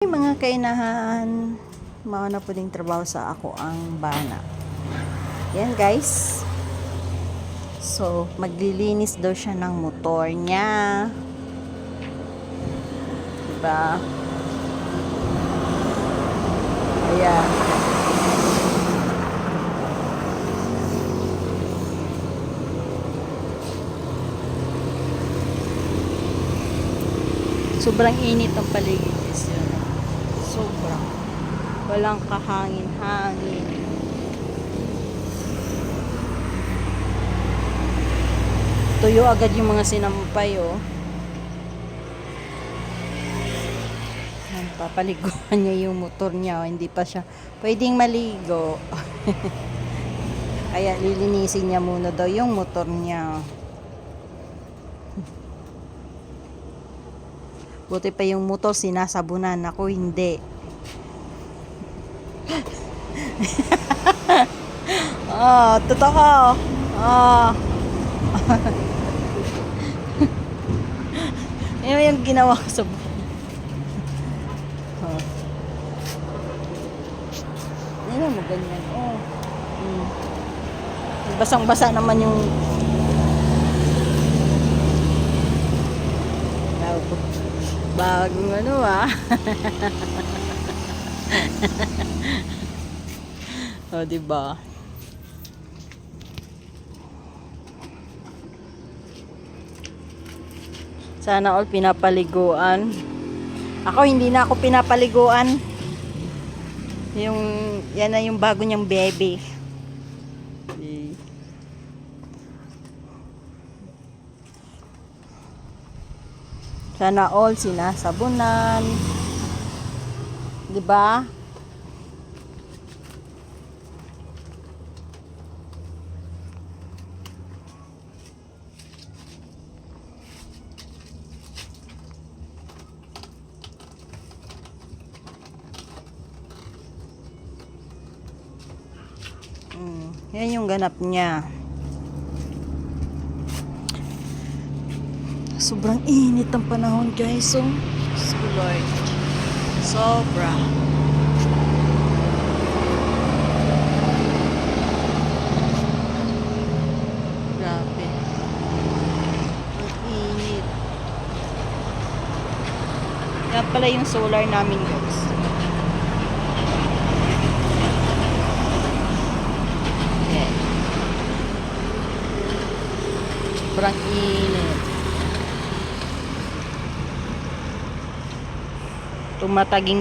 mga kainahan, mao na po ding trabaho sa ako ang bana. Yan guys. So, maglilinis daw siya ng motor niya. Diba? Ayan. Sobrang init ang paligid guys yun. Sobrang. Walang kahangin-hangin. Tuyo agad yung mga sinampay oh. Papaliguan niya yung motor niya. Hindi pa siya pwedeng maligo. Kaya lilinisin niya muna daw yung motor niya. Buti pa yung motor sinasabunan. Ako hindi. Totoo. Yan yung ginawa ko sa yan mo ganyan. Basang-basa naman yung bagong ano oh, diba? Sana all pinapaliguan. Ako hindi na ako pinapaliguan. Yan na yung bago niyang baby. Sana all sinasabunan. 'Di ba? Yan yung ganap niya. Sobrang init ang panahon guys. So, Lord. Sobra. Grabe. Ang init. Yan pala yung solar namin guys. Yan. Sobrang init. Tumataging